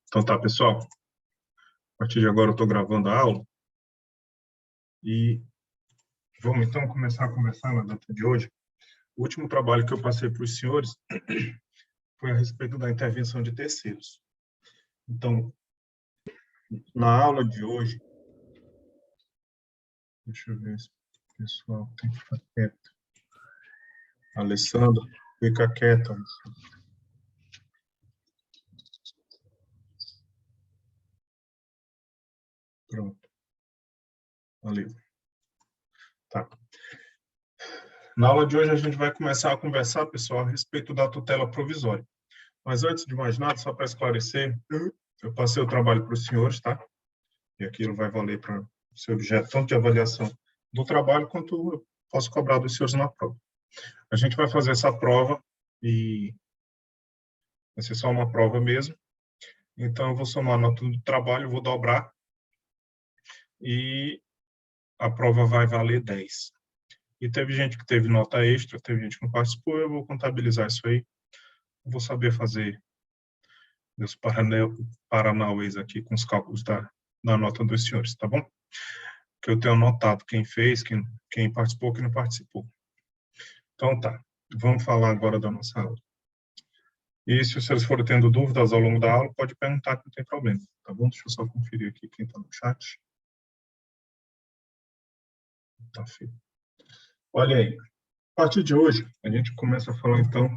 Então tá, pessoal. A partir de agora eu estou gravando a aula e vamos então começar a conversar na data de hoje. O último trabalho que eu passei para os senhores foi a respeito da intervenção de terceiros. Então, na aula de hoje, deixa eu ver se o pessoal tem que ficar quieto. Alessandra, fica quieta, Alessandra. Pronto. Valeu. Tá. Na aula de hoje a gente vai começar a conversar, pessoal, a respeito da tutela provisória. Mas antes de mais nada, só para esclarecer, eu passei o trabalho para os senhores, tá? E aquilo vai valer para o seu objeto, tanto de avaliação do trabalho, quanto eu posso cobrar dos senhores na prova. A gente vai fazer essa prova e vai ser só uma prova mesmo. Então, eu vou somar a nota do trabalho, vou dobrar e a prova vai valer 10. E teve gente que teve nota extra, teve gente que não participou, eu vou contabilizar isso aí. Eu vou saber fazer meus paranauês aqui com os cálculos da nota dos senhores, tá bom? Que eu tenho anotado quem fez, quem participou, quem não participou. Então tá, vamos falar agora da nossa aula. E se vocês forem tendo dúvidas ao longo da aula, pode perguntar que não tem problema, tá bom? Deixa eu só conferir aqui quem está no chat. Tá feio. Olha aí, a partir de hoje, a gente começa a falar então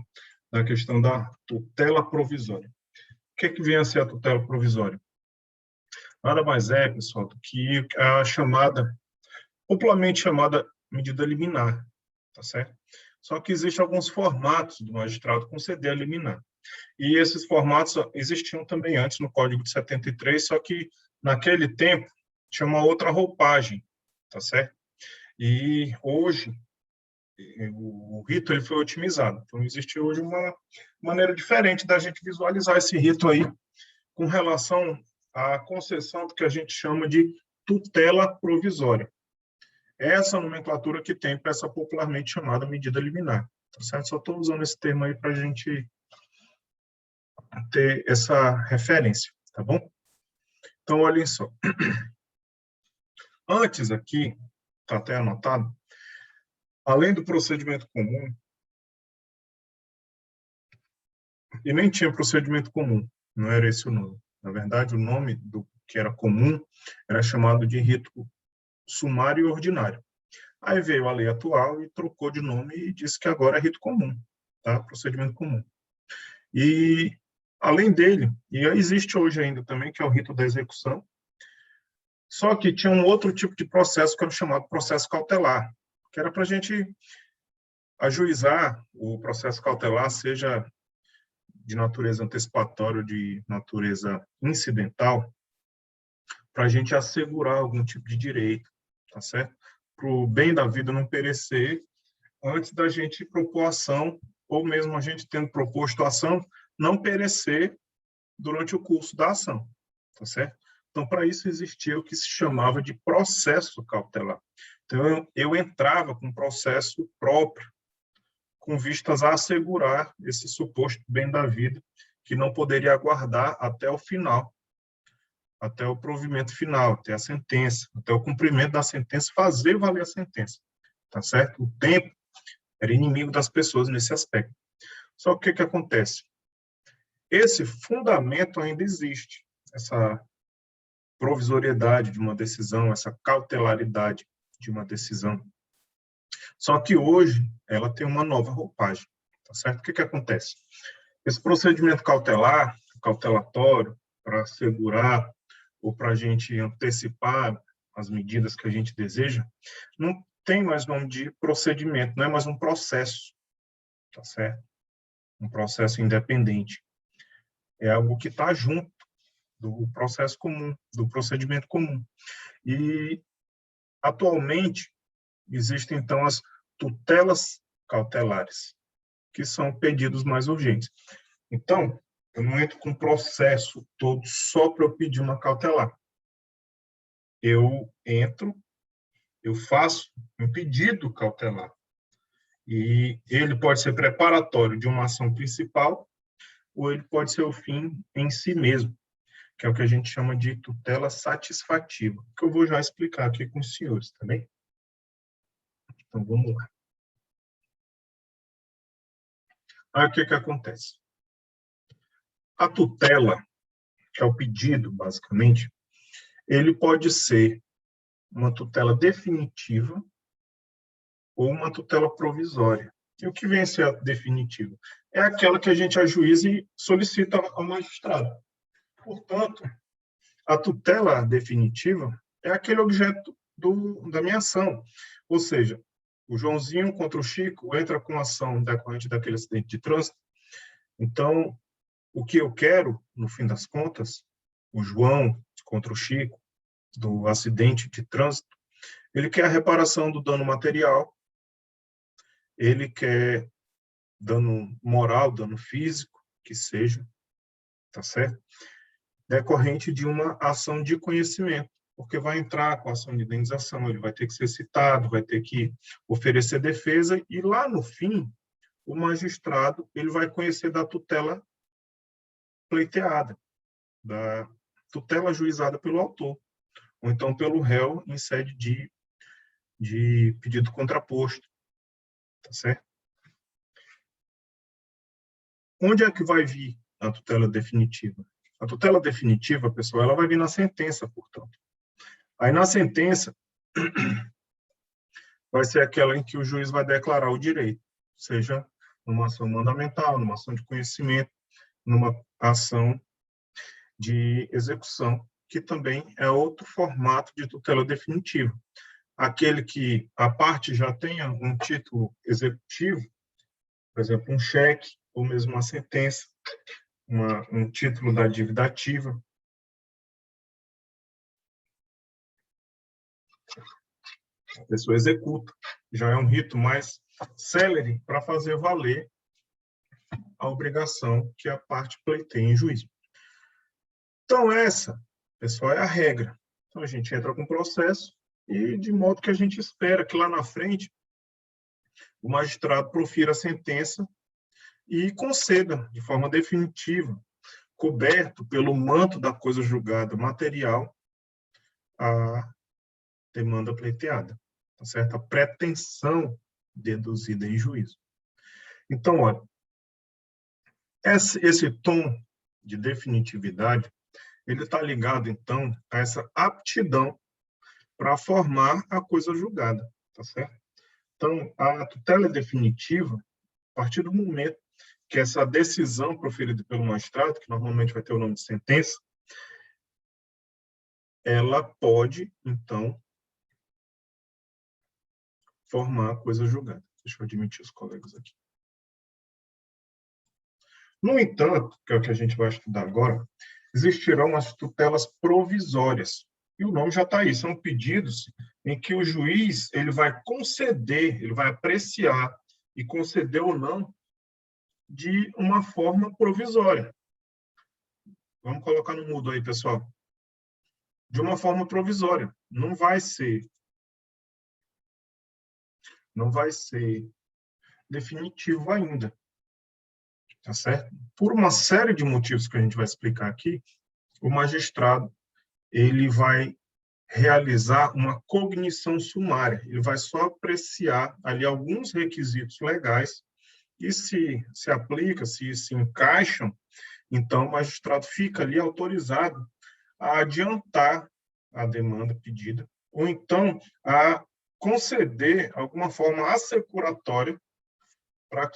da questão da tutela provisória. O que vem a ser a tutela provisória? Nada mais é, pessoal, do que a chamada, popularmente chamada medida liminar, tá certo? Só que existem alguns formatos do magistrado conceder a liminar. E esses formatos existiam também antes no Código de 73, só que naquele tempo tinha uma outra roupagem, tá certo? E hoje o rito ele foi otimizado. Então existe hoje uma maneira diferente da gente visualizar esse rito aí com relação à concessão do que a gente chama de tutela provisória. Essa nomenclatura que tem para essa popularmente chamada medida liminar, tá certo? Só estou usando esse termo aí para a gente ter essa referência, tá bom? Então, olhem só. Antes aqui, está até anotado, além do procedimento comum, e nem tinha procedimento comum, não era esse o nome. Na verdade, o nome do que era comum era chamado de rito sumário e ordinário. Aí veio a lei atual e trocou de nome e disse que agora é rito comum, tá? Procedimento comum. E, além dele, e existe hoje ainda também, que é o rito da execução, só que tinha um outro tipo de processo que era chamado processo cautelar, que era para a gente ajuizar o processo cautelar, seja de natureza antecipatória ou de natureza incidental, para a gente assegurar algum tipo de direito, tá certo? Para o bem da vida não perecer antes da gente propor ação, ou mesmo a gente tendo proposto a ação, não perecer durante o curso da ação, tá certo? Então, para isso existia o que se chamava de processo cautelar. Então, eu entrava com um processo próprio, com vistas a assegurar esse suposto bem da vida, que não poderia aguardar até o final, até o provimento final, até a sentença, até o cumprimento da sentença, fazer valer a sentença, tá certo? O tempo era inimigo das pessoas nesse aspecto. Só que o que acontece? Esse fundamento ainda existe, essa provisoriedade de uma decisão, essa cautelaridade de uma decisão. Só que hoje ela tem uma nova roupagem, tá certo? O que acontece? Esse procedimento cautelar, cautelatório, para assegurar ou para a gente antecipar as medidas que a gente deseja, não tem mais nome de procedimento, não é mais um processo, tá certo? Um processo independente. É algo que está junto do processo comum, do procedimento comum. E, atualmente, existem, então, as tutelas cautelares, que são pedidos mais urgentes. Então, eu não entro com o processo todo só para eu pedir uma cautelar. Eu entro, eu faço um pedido cautelar. E ele pode ser preparatório de uma ação principal, ou ele pode ser o fim em si mesmo. que é o que a gente chama de tutela satisfativa, que eu vou já explicar aqui com os senhores, tá bem? Então, vamos lá. Aí, o que acontece? A tutela, que é o pedido, basicamente, ele pode ser uma tutela definitiva ou uma tutela provisória. E o que vem a ser a definitiva? É aquela que a gente ajuiza e solicita ao magistrado. Portanto, a tutela definitiva é aquele objeto da minha ação. Ou seja, o Joãozinho contra o Chico entra com ação decorrente daquele acidente de trânsito. Então, o que eu quero, no fim das contas, o João contra o Chico, do acidente de trânsito, ele quer a reparação do dano material, ele quer dano moral, dano físico, que seja, tá certo? Decorrente de uma ação de conhecimento, porque vai entrar com a ação de indenização, ele vai ter que ser citado, vai ter que oferecer defesa, e lá no fim, o magistrado ele vai conhecer da tutela pleiteada, da tutela ajuizada pelo autor, ou então pelo réu em sede de pedido contraposto, tá certo? Onde é que vai vir a tutela definitiva? A tutela definitiva, pessoal, ela vai vir na sentença, portanto. Aí, na sentença, vai ser aquela em que o juiz vai declarar o direito, seja numa ação mandamental, numa ação de conhecimento, numa ação de execução, que também é outro formato de tutela definitiva. Aquele que a parte já tenha um título executivo, por exemplo, um cheque, ou mesmo uma sentença, um título da dívida ativa. A pessoa executa. Já é um rito mais célere para fazer valer a obrigação que a parte pleiteia em juízo. Então, essa, pessoal, é a regra. Então, a gente entra com o processo e de modo que a gente espera que lá na frente o magistrado profira a sentença e conceda de forma definitiva, coberto pelo manto da coisa julgada material, a demanda pleiteada, tá certo? A pretensão deduzida em juízo. Então, olha, esse tom de definitividade, ele está ligado, então, a essa aptidão para formar a coisa julgada, tá certo? Então, a tutela definitiva, a partir do momento que essa decisão proferida pelo magistrado, que normalmente vai ter o nome de sentença, ela pode, então, formar a coisa julgada. Deixa eu admitir os colegas aqui. No entanto, que é o que a gente vai estudar agora, existirão as tutelas provisórias. E o nome já está aí, são pedidos em que o juiz ele vai conceder, ele vai apreciar e conceder ou não de uma forma provisória. Vamos colocar no mudo aí, pessoal. De uma forma provisória. Não vai ser definitivo ainda. Tá certo? Por uma série de motivos que a gente vai explicar aqui, o magistrado ele vai realizar uma cognição sumária. Ele vai só apreciar ali alguns requisitos legais e se aplica, se encaixam, então o magistrado fica ali autorizado a adiantar a demanda pedida ou então a conceder alguma forma assecuratória para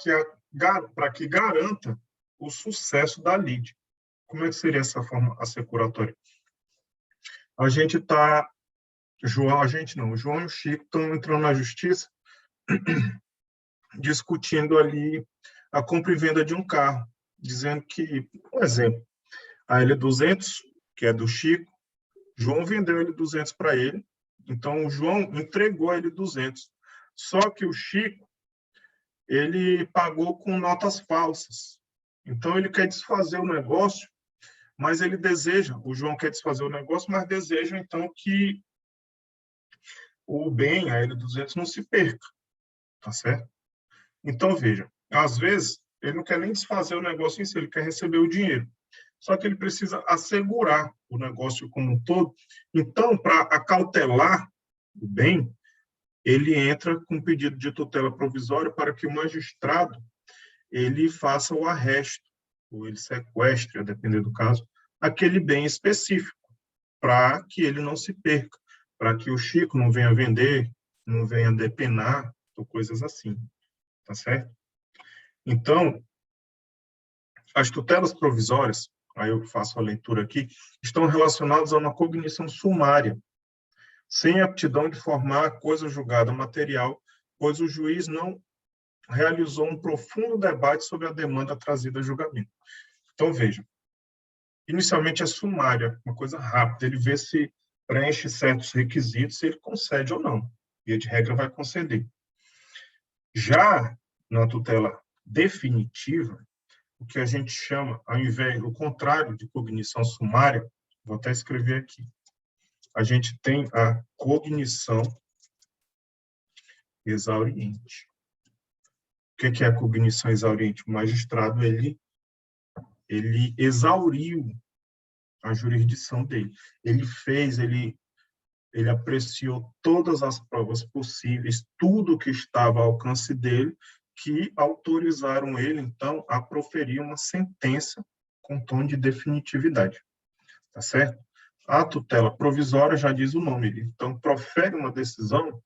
que garanta o sucesso da lide. Como é que seria essa forma assecuratória? A gente está, o João e o Chico estão entrando na justiça discutindo ali a compra e venda de um carro, dizendo que, por exemplo, a L200, que é do Chico, João vendeu a L200 para ele, então o João entregou a L200. Só que o Chico, ele pagou com notas falsas. Então ele quer desfazer o negócio, mas ele deseja, o João quer desfazer o negócio, mas deseja então que o bem, a L200, não se perca, tá certo? Então, veja, às vezes, ele não quer nem desfazer o negócio em si, ele quer receber o dinheiro. só que ele precisa assegurar o negócio como um todo. Então, para acautelar o bem, ele entra com pedido de tutela provisória para que o magistrado ele faça o arresto, ou ele sequestre, a depender do caso, aquele bem específico, para que ele não se perca, para que o Chico não venha vender, não venha depenar, ou coisas assim, tá certo? Então, as tutelas provisórias, aí eu faço a leitura aqui, estão relacionadas a uma cognição sumária, sem aptidão de formar a coisa julgada material, pois o juiz não realizou um profundo debate sobre a demanda trazida a julgamento. Então, veja, inicialmente é sumária, uma coisa rápida, ele vê se preenche certos requisitos, se ele concede ou não. Via de regra, vai conceder. Já na tutela definitiva, o que a gente chama, ao invés, o contrário de cognição sumária, vou até escrever aqui, a gente tem a cognição exauriente. O que é a cognição exauriente? O magistrado, ele exauriu a jurisdição dele. Ele apreciou todas as provas possíveis, tudo que estava ao alcance dele, que autorizaram ele, então, a proferir uma sentença com tom de definitividade. Tá certo? A tutela provisória já diz o nome, ele, então, profere uma decisão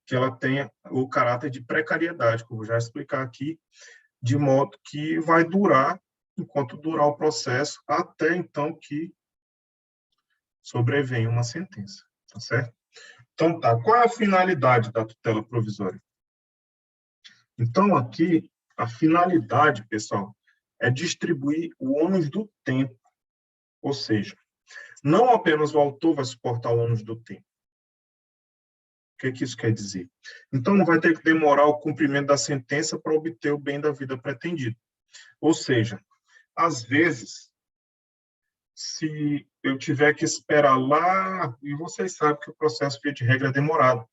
que ela tenha o caráter de precariedade, que eu vou já explicar aqui, de modo que vai durar, enquanto durar o processo, até então que sobrevenha uma sentença, tá certo? Então, tá. Qual é a finalidade da tutela provisória? Então, aqui, a finalidade, pessoal, é distribuir o ônus do tempo. Ou seja, não apenas o autor vai suportar o ônus do tempo. O que isso quer dizer? Então, não vai ter que demorar o cumprimento da sentença para obter o bem da vida pretendido. Ou seja, às vezes, se eu tiver que esperar lá, e vocês sabem que o processo, via de regra, é demorado,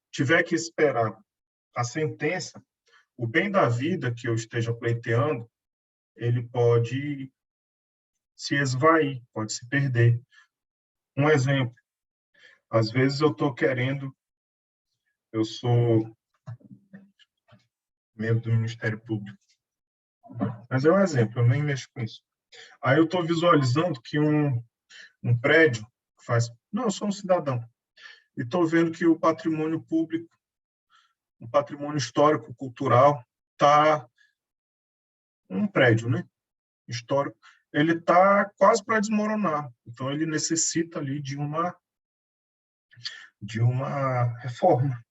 tiver que esperar a sentença, o bem da vida que eu esteja pleiteando, ele pode se esvair, pode se perder. Um exemplo, às vezes eu estou querendo, eu sou membro do Ministério Público, mas é um exemplo, eu nem mexo com isso. Aí eu estou visualizando que um prédio faz... Não, eu sou um cidadão. E estou vendo que o patrimônio público, o patrimônio histórico, cultural, está um prédio, né? Histórico, ele está quase para desmoronar. Então, ele necessita ali de uma reforma.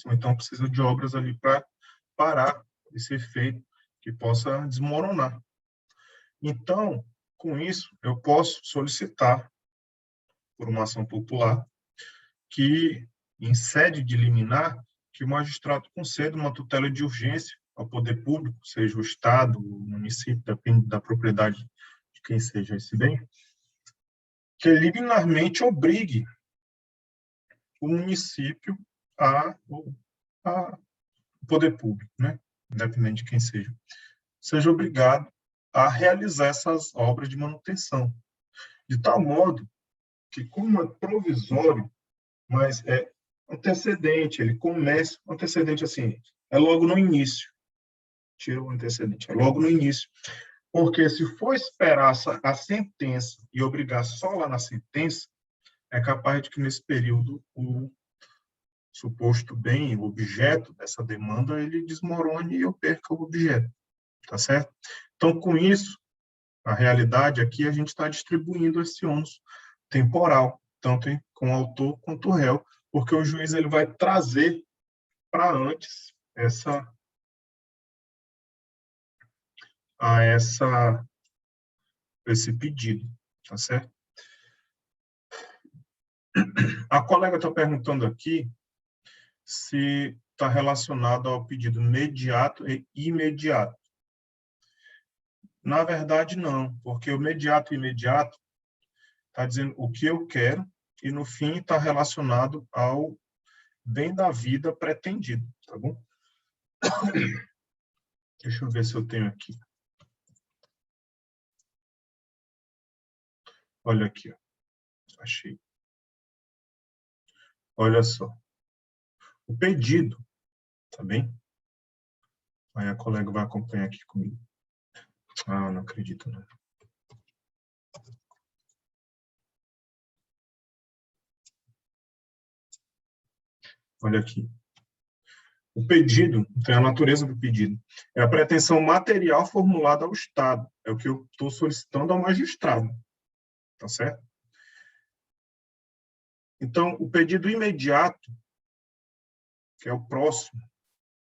Então, precisa de obras ali para parar esse efeito que possa desmoronar. Então, com isso, eu posso solicitar, por uma ação popular, que, em sede de liminar, que o magistrado conceda uma tutela de urgência ao poder público, seja o Estado, o município, depende da propriedade de quem seja esse bem, que liminarmente obrigue o município o poder público, né? Independente de quem seja obrigado a realizar essas obras de manutenção, de tal modo que, como é provisório, mas é antecedente, ele começa, antecedente assim, é logo no início, tira o antecedente, é logo no início, porque se for esperar a sentença e obrigar só lá na sentença, é capaz de que nesse período o suposto bem, o objeto dessa demanda, ele desmorone e eu perca o objeto, tá certo? Então, com isso, a realidade aqui, a gente está distribuindo esse ônus temporal, tanto com o autor quanto o réu, porque o juiz ele vai trazer para antes esse pedido, tá certo? A colega está perguntando aqui se está relacionado ao pedido imediato e imediato. Na verdade, não, porque o imediato e imediato está dizendo o que eu quero e, no fim, está relacionado ao bem da vida pretendido, tá bom? Deixa eu ver se eu tenho aqui. Olha aqui, ó. Achei. Olha só. O pedido, tá bem? Aí a colega vai acompanhar aqui comigo. Ah, não acredito, não. Olha aqui. O pedido, tem a natureza do pedido, é a pretensão material formulada ao Estado. É o que eu estou solicitando ao magistrado, tá certo? Então, o pedido imediato, que é o próximo,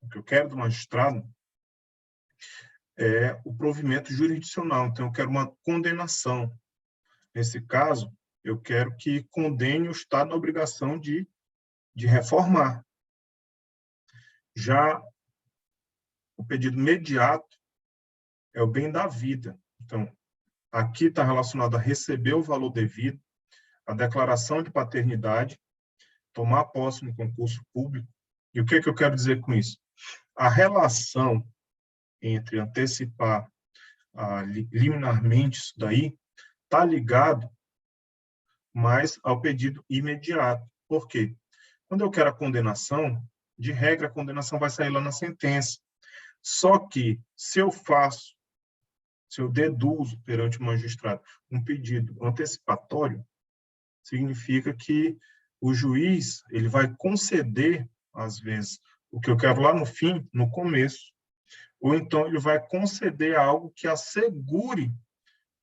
o que eu quero do magistrado, é o provimento jurisdicional. Então, eu quero uma condenação. Nesse caso, eu quero que condene o Estado na obrigação de reformar. Já o pedido imediato é o bem da vida. Então, aqui está relacionado a receber o valor devido, a declaração de paternidade, tomar posse no concurso público. E o que eu quero dizer com isso? A relação entre antecipar liminarmente isso daí está ligado mais ao pedido imediato. Por quê? Quando eu quero a condenação, de regra, a condenação vai sair lá na sentença. Só que, se eu deduzo perante o magistrado um pedido antecipatório, significa que o juiz ele vai conceder, às vezes, o que eu quero lá no fim, no começo, ou então ele vai conceder algo que assegure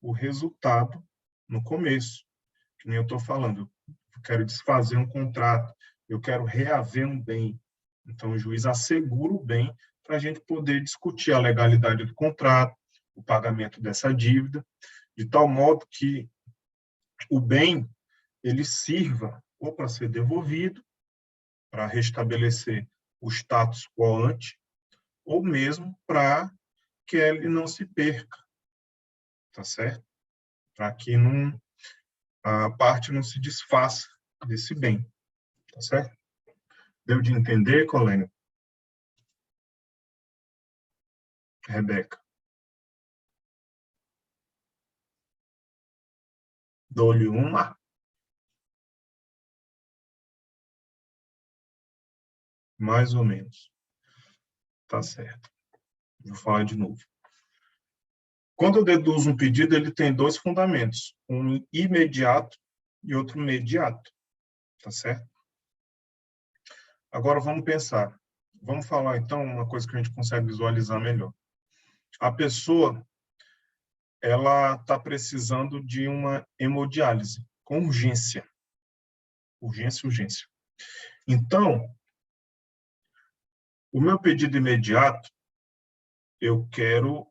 o resultado no começo, que nem eu estou falando. Eu quero desfazer um contrato, eu quero reaver um bem. Então, o juiz assegura o bem para a gente poder discutir a legalidade do contrato, o pagamento dessa dívida, de tal modo que o bem ele sirva ou para ser devolvido, para restabelecer o status quo ante, ou mesmo para que ele não se perca, tá certo? Para que a parte não se desfaça desse bem, tá certo? Deu de entender, colega? Rebeca? Dou-lhe uma? Mais ou menos. Tá certo. Vou falar de novo. Quando eu deduzo um pedido, ele tem dois fundamentos, um imediato e outro imediato, tá certo? Agora vamos pensar. Vamos falar então uma coisa que a gente consegue visualizar melhor. A pessoa ela está precisando de uma hemodiálise com urgência. Urgência, urgência. Então, o meu pedido imediato, eu quero...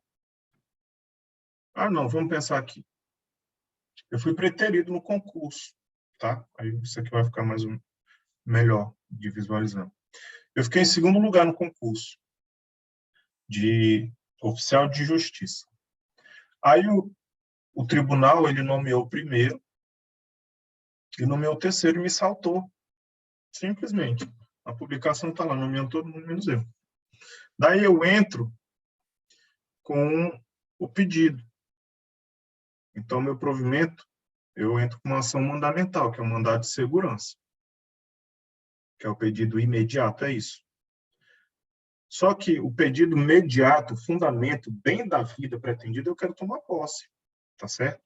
Ah, não, vamos pensar aqui. Eu fui preterido no concurso, tá? Aí isso aqui vai ficar melhor de visualizar. Eu fiquei em segundo lugar no concurso de oficial de justiça. Aí o tribunal, ele nomeou o primeiro e nomeou o terceiro e me saltou. Simplesmente. A publicação está lá, nomeando todo mundo menos eu. Daí eu entro com o pedido. Então, meu provimento, eu entro com uma ação mandamental, que é um mandado de segurança, que é o pedido imediato, é isso. Só que o pedido imediato, fundamento, bem da vida pretendida, eu quero tomar posse, tá certo?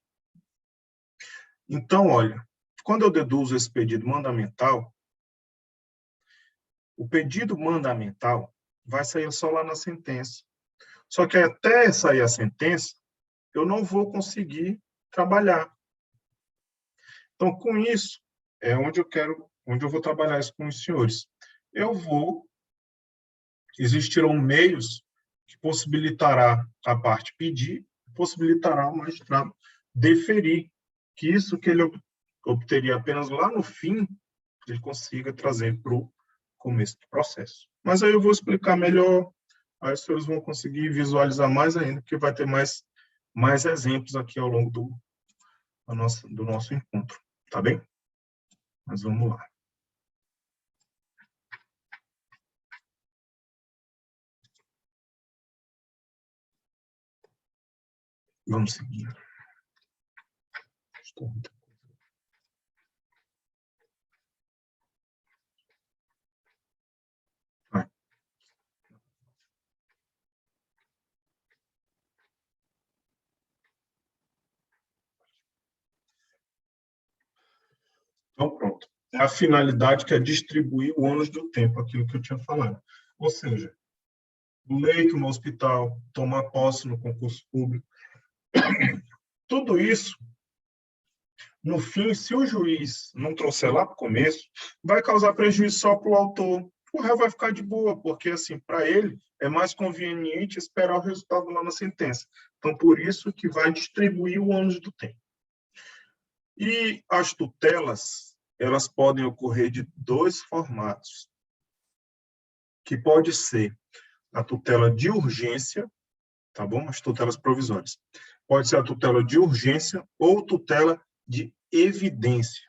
Então, olha, quando eu deduzo esse pedido mandamental, o pedido mandamental vai sair só lá na sentença. Só que até sair a sentença, eu não vou conseguir trabalhar. Então, com isso, é onde eu vou trabalhar isso com os senhores. Existirão meios que possibilitará a parte pedir, possibilitará o magistrado deferir, que isso que ele obteria apenas lá no fim, ele consiga trazer para o começo do processo. Mas aí eu vou explicar melhor, aí os senhores vão conseguir visualizar mais ainda, porque vai ter mais exemplos aqui ao longo do nosso encontro, tá bem? Mas vamos lá. Vamos seguir. Vai. Então, pronto. É a finalidade que é distribuir o ônus do tempo, aquilo que eu tinha falado. Ou seja, o leito no hospital, tomar posse no concurso público, tudo isso, no fim, se o juiz não trouxer lá para o começo, vai causar prejuízo só para o autor. O réu vai ficar de boa, porque, assim, para ele é mais conveniente esperar o resultado lá na sentença. Então, por isso que vai distribuir o ônus do tempo. E as tutelas, elas podem ocorrer de dois formatos, que pode ser a tutela de urgência, tá bom? As tutelas provisórias. Pode ser a tutela de urgência ou tutela de evidência.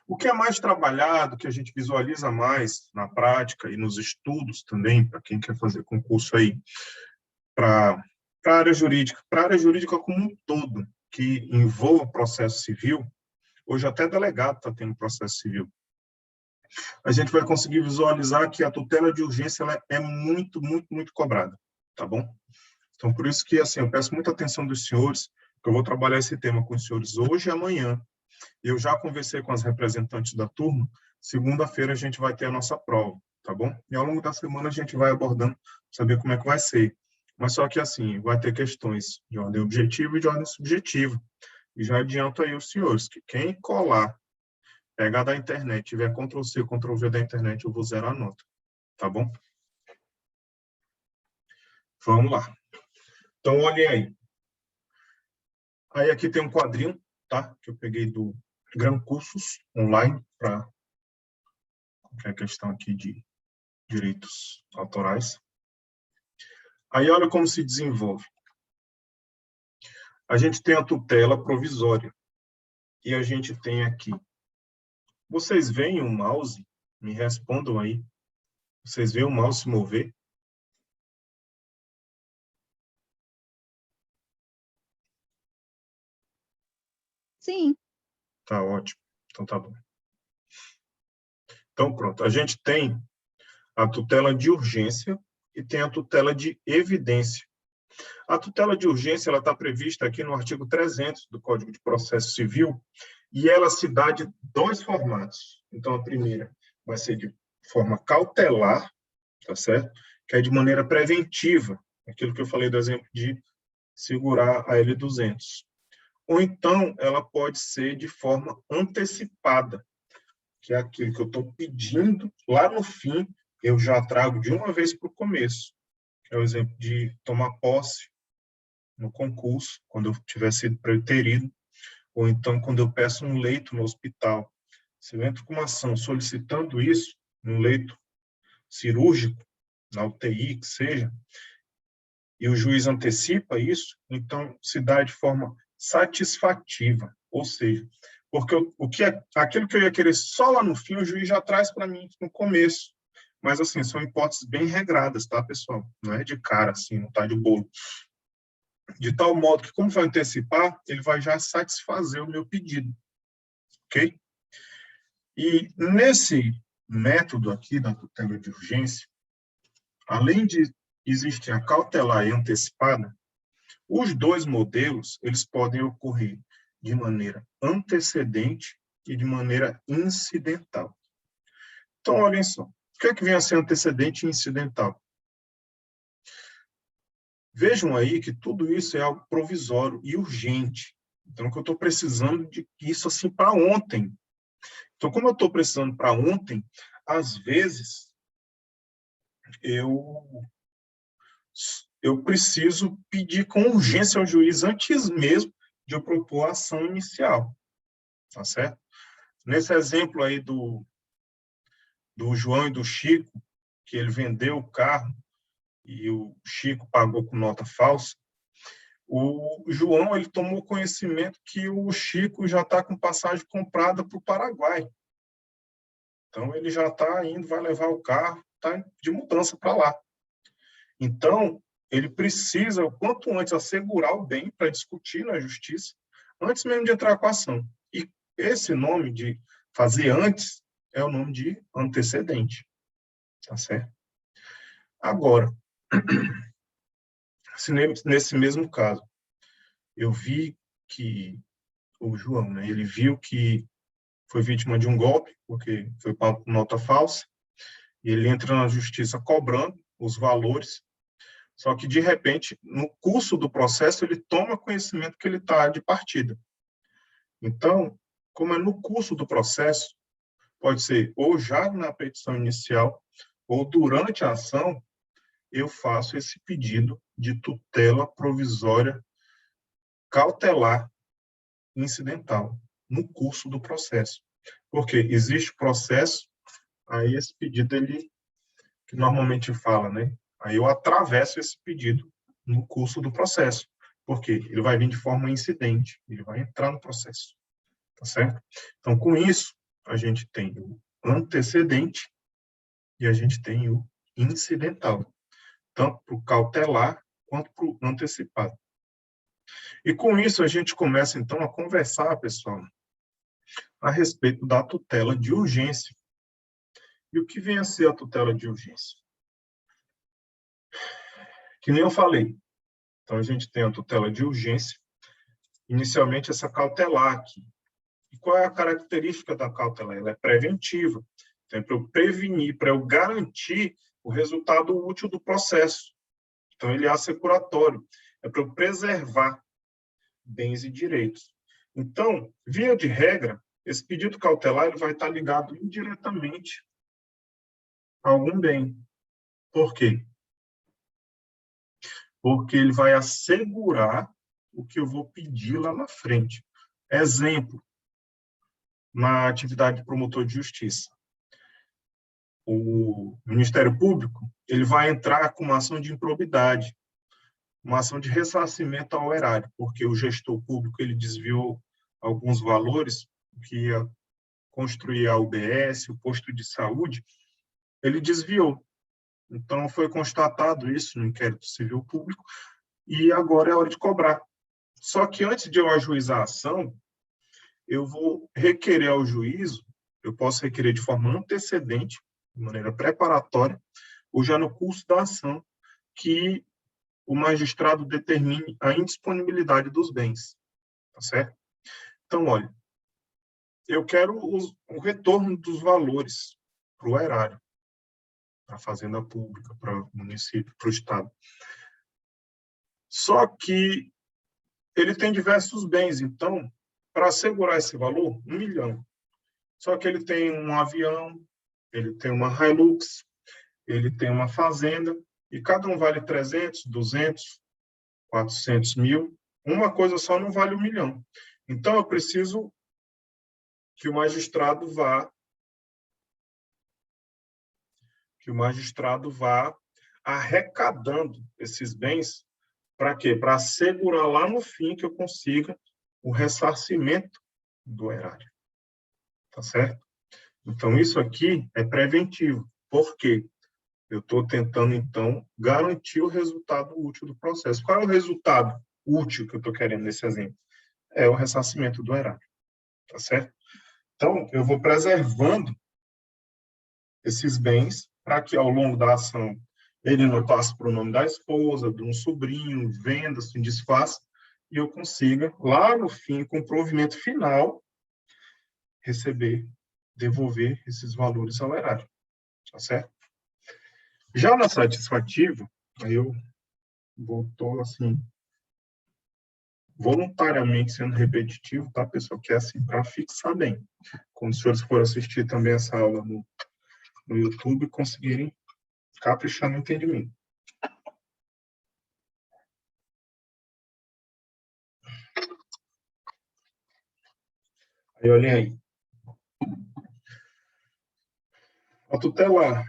O que é mais trabalhado, que a gente visualiza mais na prática e nos estudos também, para quem quer fazer concurso aí, para a área jurídica como um todo, que envolva processo civil, hoje até delegado está tendo processo civil, a gente vai conseguir visualizar que a tutela de urgência ela é muito, muito, muito cobrada, tá bom? Então, por isso que, assim, eu peço muita atenção dos senhores, que eu vou trabalhar esse tema com os senhores hoje e amanhã. Eu já conversei com as representantes da turma, segunda-feira a gente vai ter a nossa prova, tá bom? E ao longo da semana a gente vai abordando, saber como é que vai ser. Mas só que, assim, vai ter questões de ordem objetiva e de ordem subjetiva. E já adianto aí os senhores, que quem colar, pegar da internet, tiver Ctrl+C, Ctrl+V da internet, eu vou zerar a nota, tá bom? Vamos lá. Então, olhem aí. Aí aqui tem um quadrinho, tá? Que eu peguei do Gran Cursos online para qualquer questão aqui de direitos autorais. Aí olha como se desenvolve. A gente tem a tutela provisória e a gente tem aqui. Vocês veem o mouse? Me respondam aí. Vocês veem o mouse se mover? Sim. Tá ótimo. Então tá bom. Então pronto. A gente tem a tutela de urgência e tem a tutela de evidência. A tutela de urgência ela está prevista aqui no artigo 300 do Código de Processo Civil e ela se dá de dois formatos. Então, a primeira vai ser de forma cautelar, tá certo? Que é de maneira preventiva, aquilo que eu falei do exemplo de segurar a L200. Ou então, ela pode ser de forma antecipada, que é aquilo que eu estou pedindo lá no fim, eu já trago de uma vez para o começo, que é o exemplo de tomar posse no concurso, quando eu tiver sido preterido, ou então quando eu peço um leito no hospital. Se eu entro com uma ação solicitando isso, um leito cirúrgico, na UTI, que seja, e o juiz antecipa isso, então se dá de forma satisfativa, ou seja, porque aquilo que eu ia querer só lá no fim, o juiz já traz para mim no começo. Mas, assim, são hipóteses bem regradas, tá, pessoal? Não é de cara, assim, não tá de bolo. De tal modo que, como vai antecipar, ele vai já satisfazer o meu pedido, ok? E nesse método aqui da tutela de urgência, além de existir a cautelar e antecipada, os dois modelos eles podem ocorrer de maneira antecedente e de maneira incidental. Então, olhem só, o que é que vem a ser antecedente e incidental? Vejam aí que tudo isso é algo provisório e urgente. Então, que eu estou precisando de isso assim para ontem. Então, como eu estou precisando para ontem, às vezes eu preciso pedir com urgência ao juiz antes mesmo de eu propor a ação inicial, tá certo? Nesse exemplo aí do João e do Chico, que ele vendeu o carro e o Chico pagou com nota falsa, o João ele tomou conhecimento que o Chico já está com passagem comprada para o Paraguai. Então, ele já está indo, vai levar o carro, está de mudança para lá. Então, ele precisa, o quanto antes, assegurar o bem para discutir na justiça, antes mesmo de entrar com a ação. E esse nome de fazer antes é o nome de antecedente, tá certo? Agora, se nesse mesmo caso, eu vi que o João, né, ele viu que foi vítima de um golpe, porque foi pago com nota falsa, e ele entra na justiça cobrando os valores, só que, de repente, no curso do processo, ele toma conhecimento que ele está de partida. Então, como é no curso do processo, pode ser ou já na petição inicial, ou durante a ação, eu faço esse pedido de tutela provisória cautelar incidental no curso do processo. Porque existe processo, aí esse pedido, ele, que normalmente fala, né? Aí eu atravesso esse pedido no curso do processo, porque ele vai vir de forma incidente, ele vai entrar no processo, tá certo? Então, com isso, a gente tem o antecedente e a gente tem o incidental, tanto para o cautelar quanto para o antecipado. E com isso a gente começa, então, a conversar, pessoal, a respeito da tutela de urgência. E o que vem a ser a tutela de urgência? Que nem eu falei. Então, a gente tem a tutela de urgência, inicialmente essa cautelar aqui. E qual é a característica da cautelar? Ela é preventiva. Então, é para eu prevenir, para eu garantir o resultado útil do processo. Então, ele é assecuratório. É para eu preservar bens e direitos. Então, via de regra, esse pedido cautelar ele vai estar ligado indiretamente a algum bem. Por quê? Porque ele vai assegurar o que eu vou pedir lá na frente. Exemplo, na atividade de promotor de justiça. O Ministério Público ele vai entrar com uma ação de improbidade, uma ação de ressarcimento ao erário, porque o gestor público ele desviou alguns valores que ia construir a UBS, o posto de saúde, ele desviou. Então, foi constatado isso no inquérito civil público e agora é hora de cobrar. Só que antes de eu ajuizar a ação, eu vou requerer ao juízo, eu posso requerer de forma antecedente, de maneira preparatória, ou já no curso da ação, que o magistrado determine a indisponibilidade dos bens. Tá certo? Então, olha, eu quero o retorno dos valores para o erário, para a fazenda pública, para o município, para o estado. Só que ele tem diversos bens, então, para assegurar esse valor, 1 milhão. Só que ele tem um avião, ele tem uma Hilux, ele tem uma fazenda, e cada um vale 300, 200, 400 mil. Uma coisa só não vale 1 milhão. Então, eu preciso que o magistrado vá arrecadando esses bens. Para quê? Para assegurar lá no fim que eu consiga o ressarcimento do erário. Tá certo? Então, isso aqui é preventivo. Por quê? Eu estou tentando, então, garantir o resultado útil do processo. Qual é o resultado útil que eu estou querendo nesse exemplo? É o ressarcimento do erário. Tá certo? Então, eu vou preservando esses bens para que, ao longo da ação, ele não passe para o nome da esposa, de um sobrinho, venda, se desfaça, e eu consiga, lá no fim, com o provimento final, devolver esses valores ao erário. Tá certo? Já na satisfativa, aí eu estou, assim, voluntariamente sendo repetitivo, tá, pessoal? Que é assim, para fixar bem. Quando os senhores forem assistir também essa aula no YouTube, conseguirem caprichar no entendimento. Aí, olhem aí. A tutela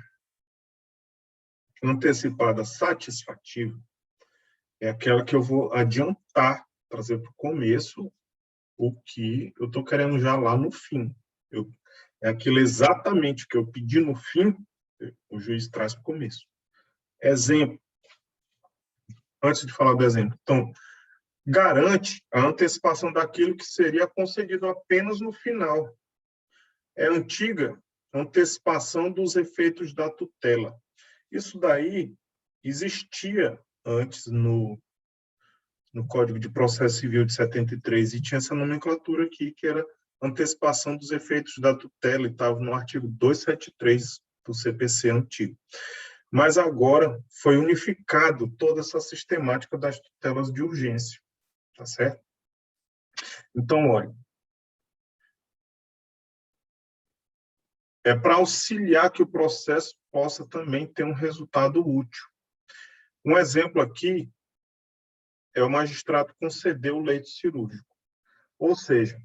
antecipada satisfativa é aquela que eu vou adiantar, trazer para o começo o que eu estou querendo já lá no fim. É aquilo exatamente que eu pedi no fim, o juiz traz para o começo. Exemplo. Antes de falar do exemplo. Então, garante a antecipação daquilo que seria concedido apenas no final. É a antiga antecipação dos efeitos da tutela. Isso daí existia antes no Código de Processo Civil de 73 e tinha essa nomenclatura aqui, que era antecipação dos efeitos da tutela, e estava no artigo 273 do CPC antigo. Mas agora foi unificado toda essa sistemática das tutelas de urgência, tá certo? Então, olha, é para auxiliar que o processo possa também ter um resultado útil. Um exemplo aqui é o magistrado conceder o leito cirúrgico. Ou seja,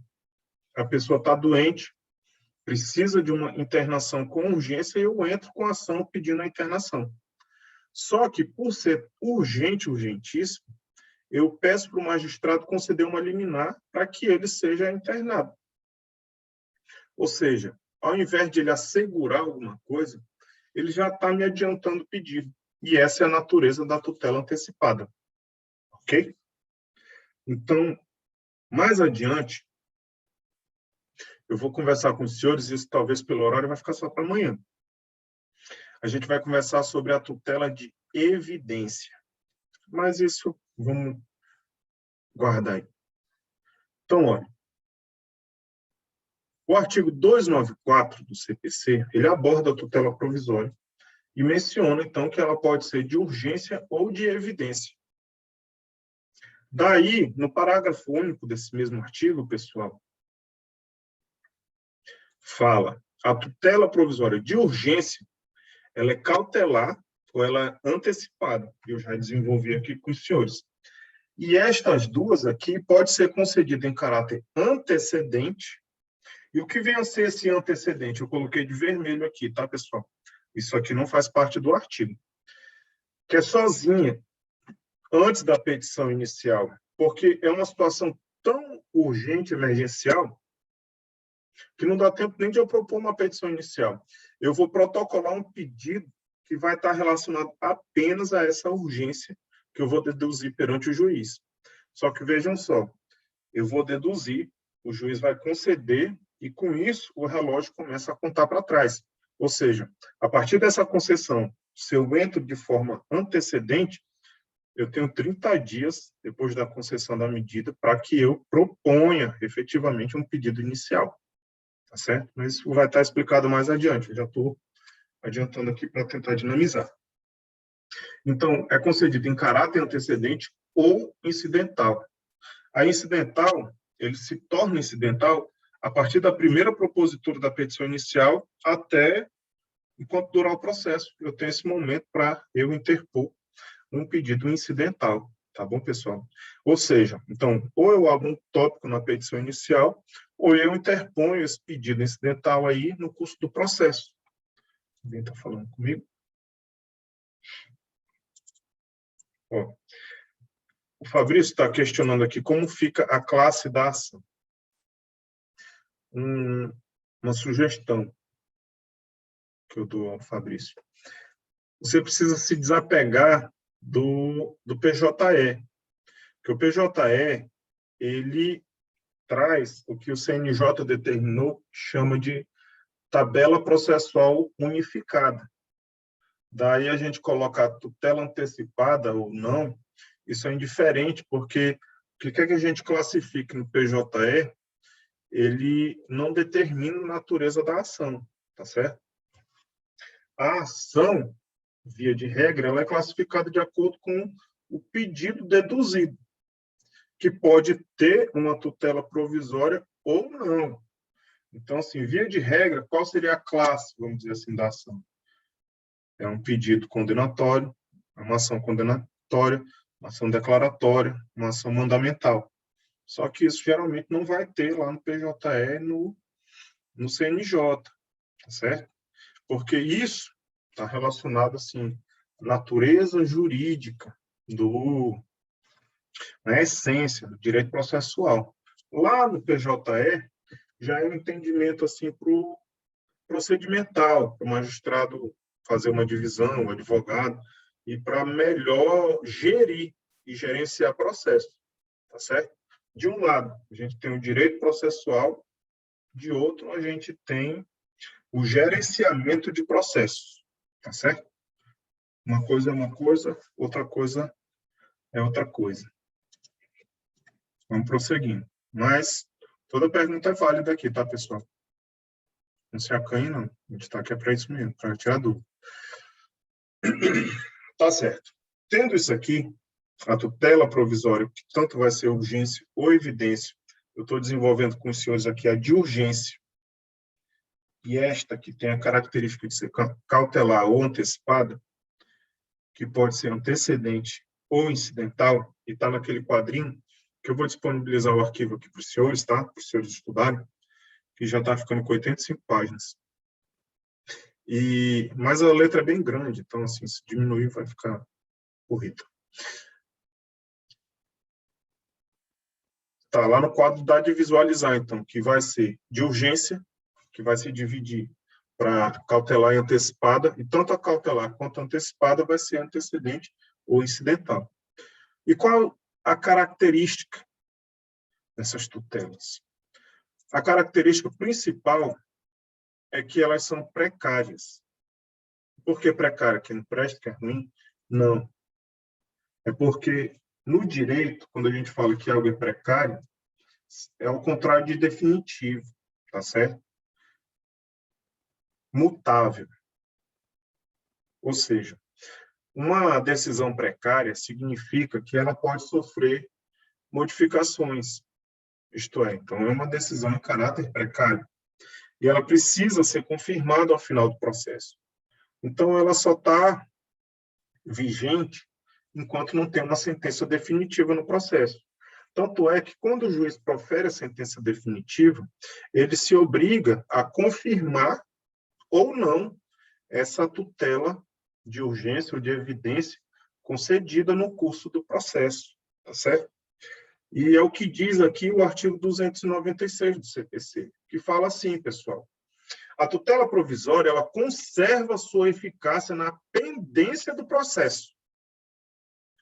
a pessoa está doente, precisa de uma internação com urgência e eu entro com a ação pedindo a internação. Só que, por ser urgente, urgentíssimo, eu peço para o magistrado conceder uma liminar para que ele seja internado. Ou seja, ao invés de ele assegurar alguma coisa, ele já está me adiantando o pedido. E essa é a natureza da tutela antecipada. Ok? Então, mais adiante, eu vou conversar com os senhores, isso talvez pelo horário vai ficar só para amanhã. A gente vai conversar sobre a tutela de evidência. Mas isso vamos guardar aí. Então, olha, o artigo 294 do CPC, ele aborda a tutela provisória e menciona, então, que ela pode ser de urgência ou de evidência. Daí, no parágrafo único desse mesmo artigo, pessoal, fala, a tutela provisória de urgência, ela é cautelar ou ela é antecipada. Eu já desenvolvi aqui com os senhores. E estas duas aqui pode ser concedida em caráter antecedente. E o que vem a ser esse antecedente? Eu coloquei de vermelho aqui, tá, pessoal? Isso aqui não faz parte do artigo. Que é sozinha, antes da petição inicial, porque é uma situação tão urgente, emergencial, que não dá tempo nem de eu propor uma petição inicial. Eu vou protocolar um pedido que vai estar relacionado apenas a essa urgência que eu vou deduzir perante o juiz. Só que vejam só, eu vou deduzir, o juiz vai conceder e, com isso, o relógio começa a contar para trás. Ou seja, a partir dessa concessão, se eu entro de forma antecedente, eu tenho 30 dias, depois da concessão da medida, para que eu proponha, efetivamente, um pedido inicial. Tá certo? Mas isso vai estar explicado mais adiante. Eu já estou adiantando aqui para tentar dinamizar. Então, é concedido em caráter antecedente ou incidental. A incidental, ele se torna incidental a partir da primeira propositura da petição inicial até enquanto durar o processo. Eu tenho esse momento para eu interpor um pedido incidental, tá bom, pessoal? Ou seja, então, ou eu abro um tópico na petição inicial, ou eu interponho esse pedido incidental aí no curso do processo. Alguém está falando comigo? Ó, o Fabrício está questionando aqui como fica a classe da ação. Uma sugestão que eu dou ao Fabrício. Você precisa se desapegar do PJE, porque o PJE, ele traz o que o CNJ determinou, chama de tabela processual unificada. Daí a gente coloca a tutela antecipada ou não, isso é indiferente, porque o que é que a gente classifica no PJE, ele não determina a natureza da ação, tá certo? A ação, via de regra, ela é classificada de acordo com o pedido deduzido, que pode ter uma tutela provisória ou não. Então, assim, via de regra, qual seria a classe, vamos dizer assim, da ação? É um pedido condenatório, uma ação condenatória, uma ação declaratória, uma ação mandamental. Só que isso geralmente não vai ter lá no PJE, no CNJ, tá certo? Porque isso está relacionado, assim, à natureza jurídica na essência do direito processual. Lá no PJE, já é um entendimento, assim, procedimental, para o magistrado fazer uma divisão, o advogado, e para melhor gerir e gerenciar processo, tá tá certo? De um lado, a gente tem o direito processual, de outro, a gente tem o gerenciamento de processos, tá certo? Uma coisa é uma coisa, outra coisa é outra coisa. Vamos prosseguindo. Mas toda pergunta é válida aqui, tá, pessoal? Não se acanhe, não. A gente está aqui para isso mesmo, para tirar dúvida. Tá certo. Tendo isso aqui, a tutela provisória, que tanto vai ser urgência ou evidência, eu estou desenvolvendo com os senhores aqui a de urgência, e esta que tem a característica de ser cautelar ou antecipada, que pode ser antecedente ou incidental, e está naquele quadrinho, que eu vou disponibilizar o arquivo aqui para os senhores, tá? Para os senhores estudarem, que já está ficando com 85 páginas. Mas a letra é bem grande, então, assim, se diminuir, vai ficar corrido. Tá lá no quadro dá de visualizar, então, que vai ser de urgência, que vai se dividir para cautelar e antecipada, e tanto a cautelar quanto a antecipada vai ser antecedente ou incidental. E qual a característica dessas tutelas? A característica principal é que elas são precárias. Por que precária? Que não presta, que é ruim? Não. É porque no direito, quando a gente fala que algo é precário, é ao contrário de definitivo, tá certo? Mutável. Ou seja, uma decisão precária significa que ela pode sofrer modificações. Isto é, então é uma decisão em caráter precário. E ela precisa ser confirmada ao final do processo. Então, ela só está vigente enquanto não tem uma sentença definitiva no processo. Tanto é que, quando o juiz profere a sentença definitiva, ele se obriga a confirmar ou não essa tutela de urgência ou de evidência concedida no curso do processo, tá certo? E é o que diz aqui o artigo 296 do CPC, que fala assim, pessoal: a tutela provisória, ela conserva sua eficácia na pendência do processo,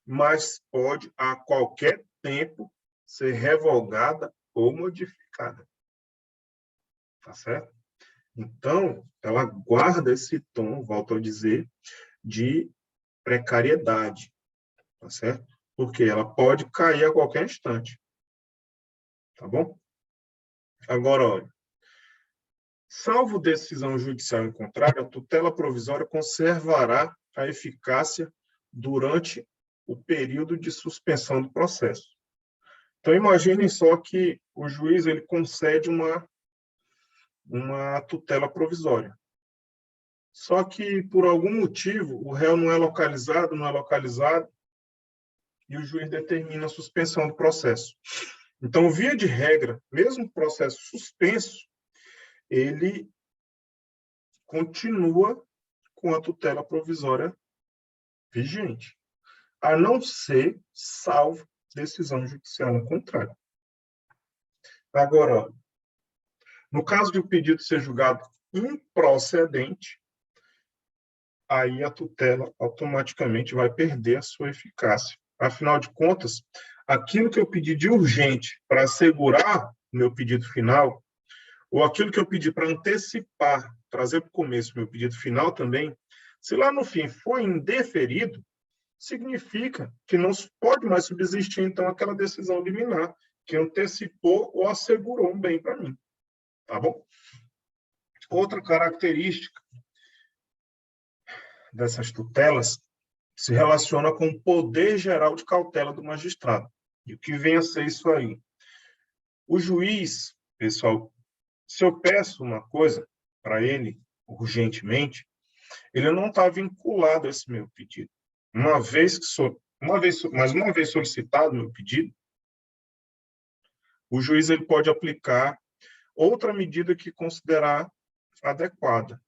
mas pode, a qualquer tempo, ser revogada ou modificada. Tá certo? Então, ela guarda esse tom, volto a dizer, de precariedade. Tá certo? Porque ela pode cair a qualquer instante. Tá bom? Agora, olha. Salvo decisão judicial em contrário, a tutela provisória conservará a eficácia durante o período de suspensão do processo. Então, imaginem só que o juiz ele concede uma tutela provisória. Só que, por algum motivo, o réu não é localizado, e o juiz determina a suspensão do processo. Então, via de regra, mesmo o processo suspenso, ele continua com a tutela provisória vigente, a não ser salvo decisão judicial ao contrário. Agora, no caso de o pedido ser julgado improcedente, aí a tutela automaticamente vai perder a sua eficácia. Afinal de contas, aquilo que eu pedi de urgente para assegurar o meu pedido final, ou aquilo que eu pedi para antecipar, trazer para o começo o meu pedido final também, se lá no fim for indeferido, significa que não pode mais subsistir, então, aquela decisão liminar que antecipou ou assegurou um bem para mim. Tá bom? Outra característica dessas tutelas se relaciona com o poder geral de cautela do magistrado. E o que vem a ser isso aí? O juiz, pessoal, se eu peço uma coisa para ele urgentemente, ele não está vinculado a esse meu pedido. Uma vez solicitado meu pedido, o juiz ele pode aplicar outra medida que considerar adequada.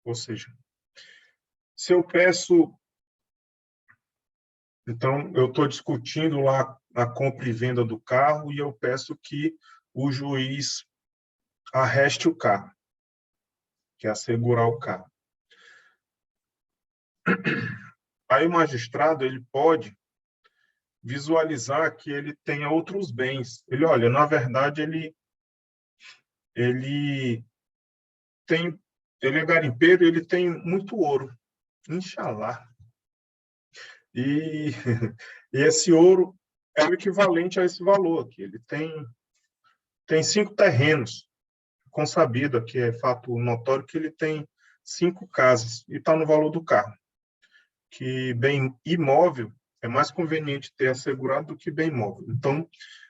Ou seja, se eu peço, então eu estou discutindo lá a compra e venda do carro e eu peço que o juiz arreste o carro, que é assegurar o carro. Aí o magistrado ele pode visualizar que ele tenha outros bens. Ele, olha, na verdade, ele tem, ele é garimpeiro, ele tem muito ouro. Inshallah. E, e esse ouro é o equivalente a esse valor aqui. Ele tem 5 terrenos, consabido aqui, é fato notório que ele tem 5 casas e está no valor do carro. Que bem imóvel é mais conveniente ter assegurado do que bem imóvel. Então,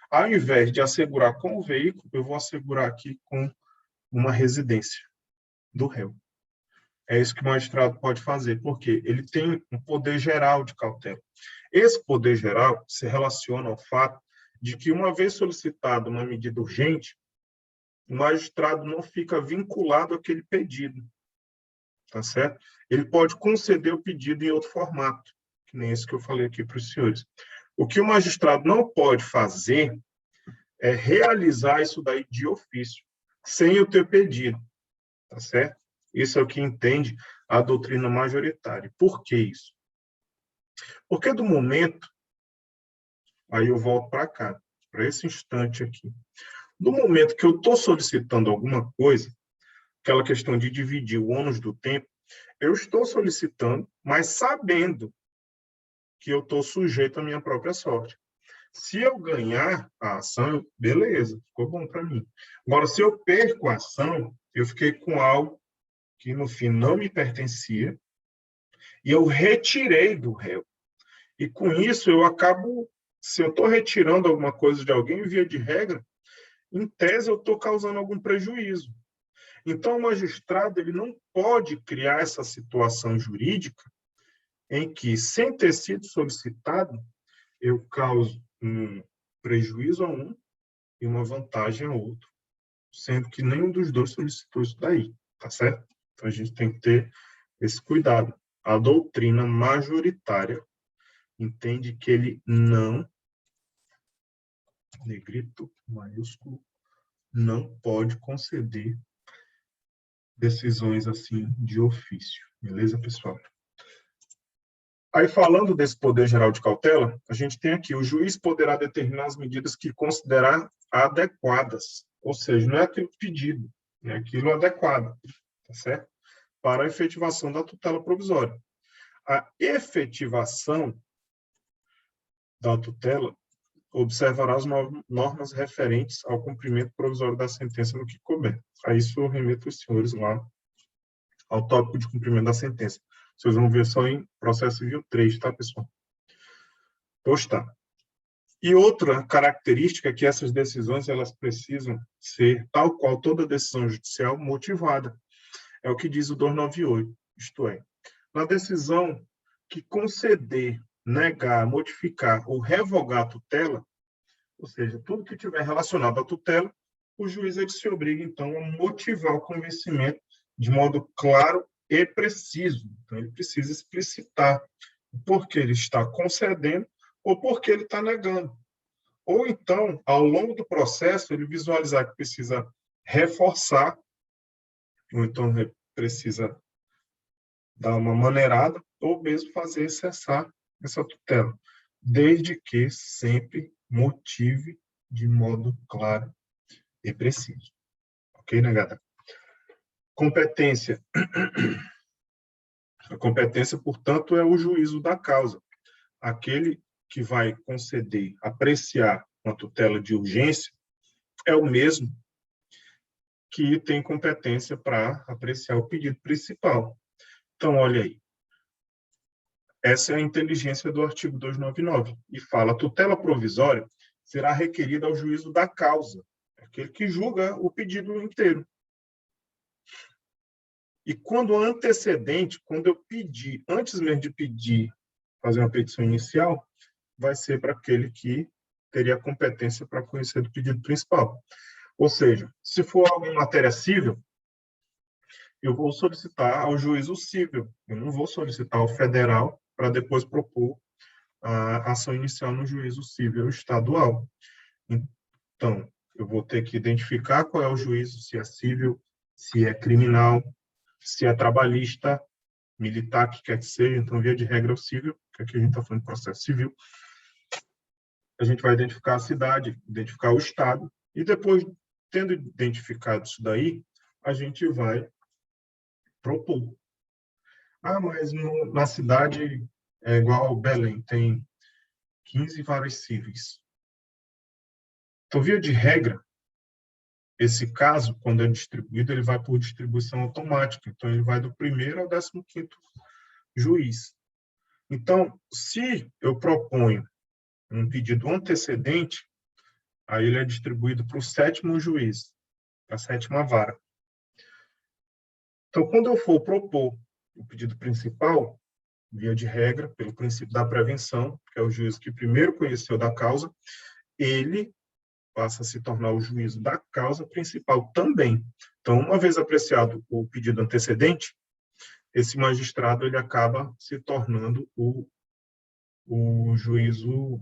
ao invés de assegurar com o veículo, eu vou assegurar aqui com uma residência do réu. É isso que o magistrado pode fazer, porque ele tem um poder geral de cautela. Esse poder geral se relaciona ao fato de que, uma vez solicitada uma medida urgente, o magistrado não fica vinculado àquele pedido, tá certo? Ele pode conceder o pedido em outro formato, que nem esse que eu falei aqui para os senhores. O que o magistrado não pode fazer é realizar isso daí de ofício, sem o ter pedido, tá certo? Isso é o que entende a doutrina majoritária. Por que isso? Porque do momento, aí eu volto para cá, para esse instante aqui, do momento que eu estou solicitando alguma coisa, aquela questão de dividir o ônus do tempo, eu estou solicitando, mas sabendo que eu estou sujeito à minha própria sorte. Se eu ganhar a ação, beleza, ficou bom para mim. Agora, se eu perco a ação, eu fiquei com algo que no fim não me pertencia e eu retirei do réu. E com isso eu acabo, se eu estou retirando alguma coisa de alguém, via de regra, em tese eu estou causando algum prejuízo. Então o magistrado ele não pode criar essa situação jurídica em que, sem ter sido solicitado, eu causo um prejuízo a um e uma vantagem a outro, sendo que nenhum dos dois solicitou isso daí, tá certo? Então a gente tem que ter esse cuidado. A doutrina majoritária entende que ele não, negrito maiúsculo, não pode conceder decisões assim de ofício. Beleza, pessoal? Aí, falando desse poder geral de cautela, a gente tem aqui, o juiz poderá determinar as medidas que considerar adequadas, ou seja, não é aquilo pedido, é aquilo adequado, tá certo? Para a efetivação da tutela provisória. A efetivação da tutela observará as normas referentes ao cumprimento provisório da sentença no que couber. A isso eu remeto os senhores lá ao tópico de cumprimento da sentença. Vocês vão ver só em processo civil 3, tá, pessoal? Pois tá. E outra característica é que essas decisões elas precisam ser, tal qual toda decisão judicial, motivada. É o que diz o 298, isto é, na decisão que conceder, negar, modificar ou revogar a tutela, ou seja, tudo que tiver relacionado à tutela, o juiz ele se obriga, então, a motivar o convencimento de modo claro e preciso. Então, ele precisa explicitar por que ele está concedendo ou por que ele está negando. Ou então, ao longo do processo, ele visualizar que precisa reforçar, ou então precisa dar uma maneirada, ou mesmo fazer cessar essa tutela, desde que sempre motive de modo claro e preciso. Ok, negada? Competência. A competência, portanto, é o juízo da causa. Aquele que vai conceder, apreciar uma tutela de urgência é o mesmo que tem competência para apreciar o pedido principal. Então, olha aí. Essa é a inteligência do artigo 299. E fala, a tutela provisória será requerida ao juízo da causa, aquele que julga o pedido inteiro. E quando antecedente, quando eu pedir, antes mesmo de pedir, fazer uma petição inicial, vai ser para aquele que teria competência para conhecer do pedido principal. Ou seja, se for algo em matéria civil, eu vou solicitar ao juízo civil. Eu não vou solicitar ao federal para depois propor a ação inicial no juízo civil estadual. Então, eu vou ter que identificar qual é o juízo, se é civil, se é criminal, se é trabalhista, militar, que quer que seja. Então, via de regra, é o civil, que aqui a gente está falando de processo civil. a gente vai identificar a cidade, identificar o estado, e depois, tendo identificado isso daí, a gente vai propor. Ah, mas na cidade é igual Belém, tem 15 varas cíveis. Então, via de regra, esse caso, quando é distribuído, ele vai por distribuição automática. Então, ele vai do primeiro ao 15º juiz. Então, se eu proponho um pedido antecedente, aí ele é distribuído para o 7º juiz, para a 7ª vara. Então, quando eu for propor o pedido principal, via de regra, pelo princípio da prevenção, que é o juiz que primeiro conheceu da causa, ele passa a se tornar o juízo da causa principal também. Então, uma vez apreciado o pedido antecedente, esse magistrado ele acaba se tornando o juízo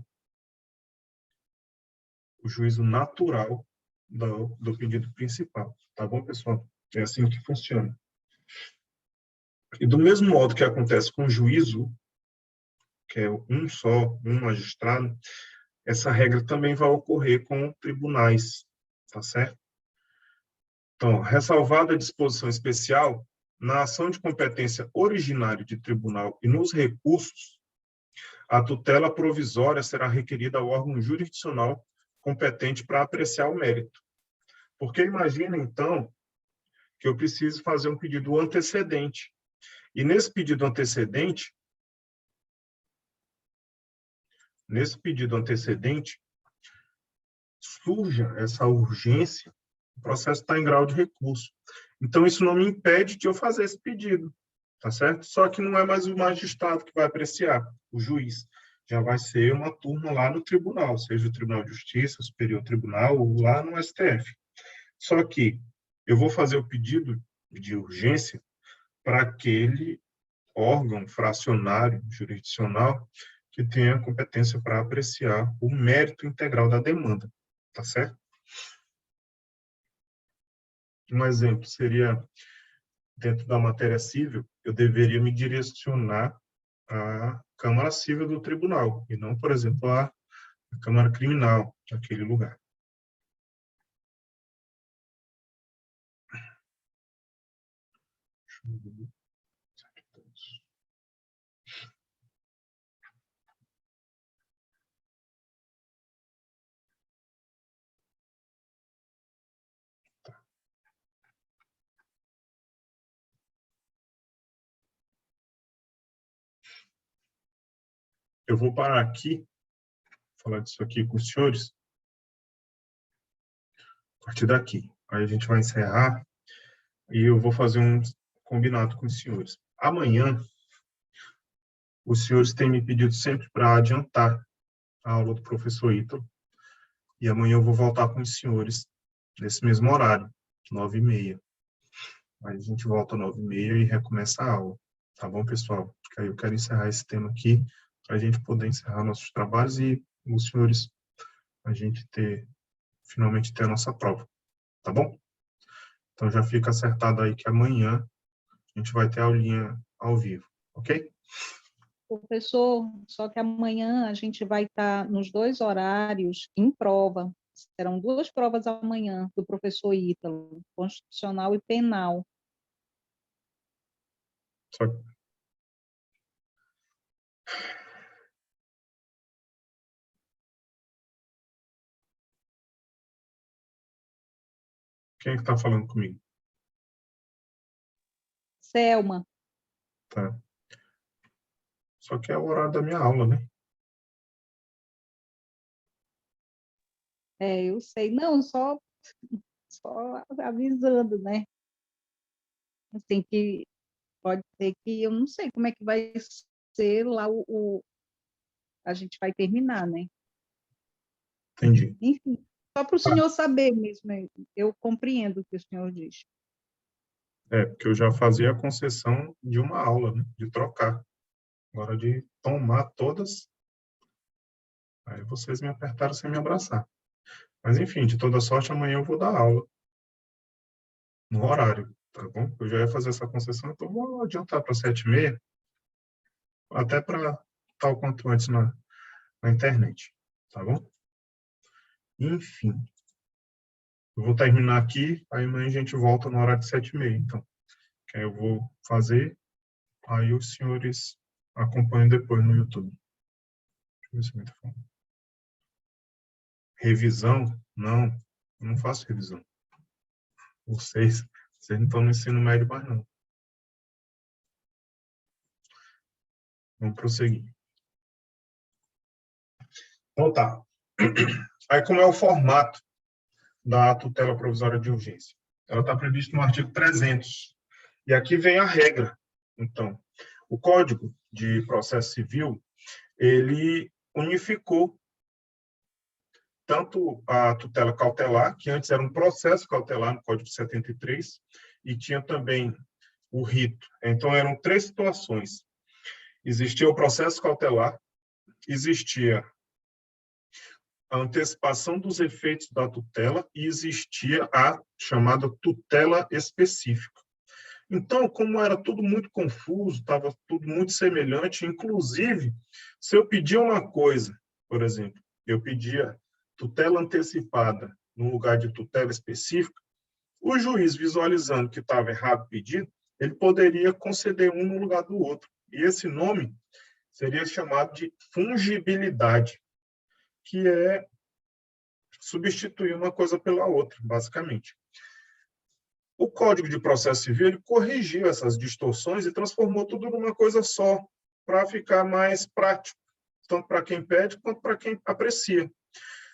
natural do pedido principal. Tá bom, pessoal? É assim que funciona. E do mesmo modo que acontece com o juízo, que é um magistrado, essa regra também vai ocorrer com tribunais, tá certo? Então, ressalvada a disposição especial, na ação de competência originária de tribunal e nos recursos, a tutela provisória será requerida ao órgão jurisdicional competente para apreciar o mérito. Porque imagina, então, que eu preciso fazer um pedido antecedente. E nesse pedido antecedente, surja essa urgência, o processo está em grau de recurso. Então, isso não me impede de eu fazer esse pedido, tá certo? Só que não é mais o magistrado que vai apreciar, o juiz. Já vai ser uma turma lá no tribunal, seja o Tribunal de Justiça, o Superior Tribunal, ou lá no STF. Só que eu vou fazer o pedido de urgência para aquele órgão fracionário jurisdicional que tenha competência para apreciar o mérito integral da demanda, tá certo? Um exemplo seria, dentro da matéria civil, eu deveria me direcionar à Câmara Civil do Tribunal, e não, por exemplo, à Câmara Criminal daquele lugar. Eu vou parar aqui, falar disso aqui com os senhores, a partir daqui. Aí a gente vai encerrar e eu vou fazer um combinado com os senhores. Amanhã, os senhores têm me pedido sempre para adiantar a aula do professor Ítalo, e amanhã eu vou voltar com os senhores nesse mesmo horário, 9h30. Aí a gente volta às 9h30 e recomeça a aula. Tá bom, pessoal? Porque aí eu quero encerrar esse tema aqui, para a gente poder encerrar nossos trabalhos e os senhores, a gente finalmente ter a nossa prova. Tá bom? Então já fica acertado aí que amanhã a gente vai ter a aulinha ao vivo, ok? Professor, só que amanhã a gente vai estar nos 2 horários em prova. Serão 2 provas amanhã do professor Ítalo, constitucional e penal. Só... Quem é que está falando comigo? Selma. Tá. Só que é o horário da minha aula, né? Eu sei. Não, só avisando, né? Assim, que pode ser que eu não sei como é que vai ser lá a gente vai terminar, né? Entendi. Enfim, só para o Tá. senhor saber mesmo, eu compreendo o que o senhor diz. Porque eu já fazia a concessão de uma aula, né? De trocar. Agora de tomar todas, aí vocês me apertaram sem me abraçar. Mas, enfim, de toda sorte, amanhã eu vou dar aula. No horário, tá bom? Eu já ia fazer essa concessão, então vou adiantar para 7h30, até para estar o quanto antes na internet. tá bom? Enfim, eu vou terminar aqui, aí amanhã a gente volta na hora de 7h30, então. Que aí eu vou fazer, aí os senhores acompanham depois no YouTube. Deixa eu ver se eu tô falando. Revisão? Não, eu não faço revisão. Vocês não estão no ensino médio mais, não. Vamos prosseguir. Então tá. Aí como é o formato da tutela provisória de urgência? Ela está prevista no artigo 300. E aqui vem a regra. Então, o Código de Processo Civil, ele unificou tanto a tutela cautelar, que antes era um processo cautelar no Código 73, e tinha também o rito. Então, eram 3 situações. Existia o processo cautelar, existia a antecipação dos efeitos da tutela e existia a chamada tutela específica. Então, como era tudo muito confuso, estava tudo muito semelhante, inclusive, se eu pedia uma coisa, por exemplo, eu pedia tutela antecipada no lugar de tutela específica, o juiz, visualizando que estava errado o pedido, ele poderia conceder um no lugar do outro. E esse nome seria chamado de fungibilidade, que é substituir uma coisa pela outra, basicamente. O Código de Processo Civil ele corrigiu essas distorções e transformou tudo numa coisa só, para ficar mais prático, tanto para quem pede quanto para quem aprecia.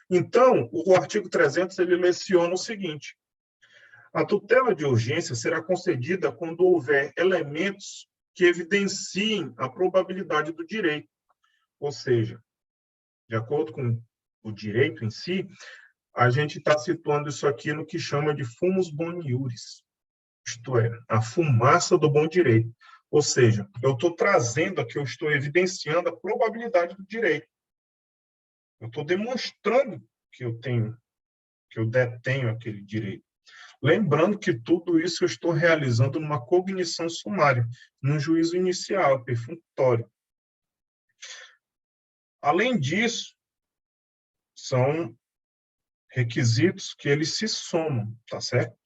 Então, o artigo 300 ele leciona o seguinte: a tutela de urgência será concedida quando houver elementos que evidenciem a probabilidade do direito, ou seja, de acordo com o direito em si, a gente está situando isso aqui no que chama de fumus boni iuris, isto é, a fumaça do bom direito. Ou seja, eu estou trazendo aqui, eu estou evidenciando a probabilidade do direito. Eu estou demonstrando que eu detenho aquele direito. Lembrando que tudo isso eu estou realizando numa cognição sumária, num juízo inicial, perfunctório. Além disso, são requisitos que eles se somam, tá certo?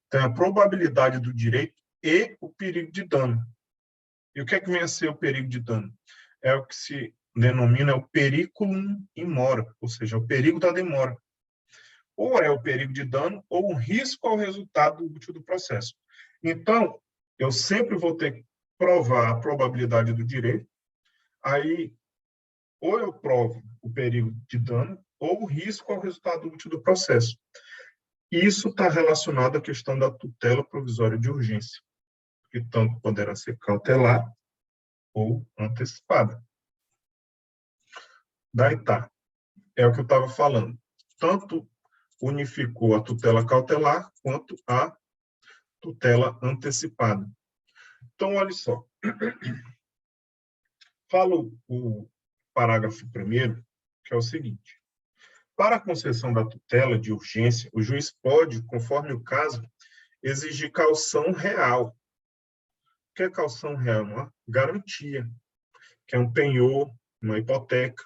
Tem a probabilidade do direito e o perigo de dano. E o que é que vem a ser o perigo de dano? É o que se denomina o periculum in mora, ou seja, o perigo da demora. Ou é o perigo de dano ou o risco ao resultado útil do processo. Então, eu sempre vou ter que provar a probabilidade do direito, aí ou eu provo o perigo de dano ou o risco ao resultado útil do processo. Isso está relacionado à questão da tutela provisória de urgência, que tanto poderá ser cautelar ou antecipada. Daí tá, é o que eu estava falando. Tanto unificou a tutela cautelar quanto a tutela antecipada. Então, olha só. Falo o parágrafo 1º, que é o seguinte: para a concessão da tutela de urgência, o juiz pode, conforme o caso, exigir caução real. O que é caução real? Uma garantia, que é um penhor, uma hipoteca,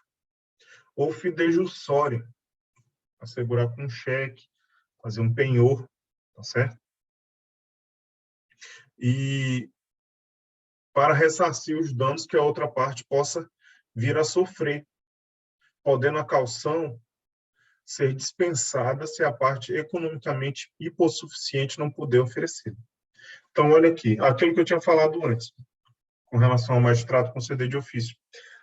ou fidejussória, assegurar com um cheque, fazer um penhor, tá certo? E para ressarcir os danos que a outra parte possa vir a sofrer, podendo a caução ser dispensada se a parte economicamente hipossuficiente não puder oferecer. Então, olha aqui, aquilo que eu tinha falado antes, com relação ao magistrado conceder de ofício.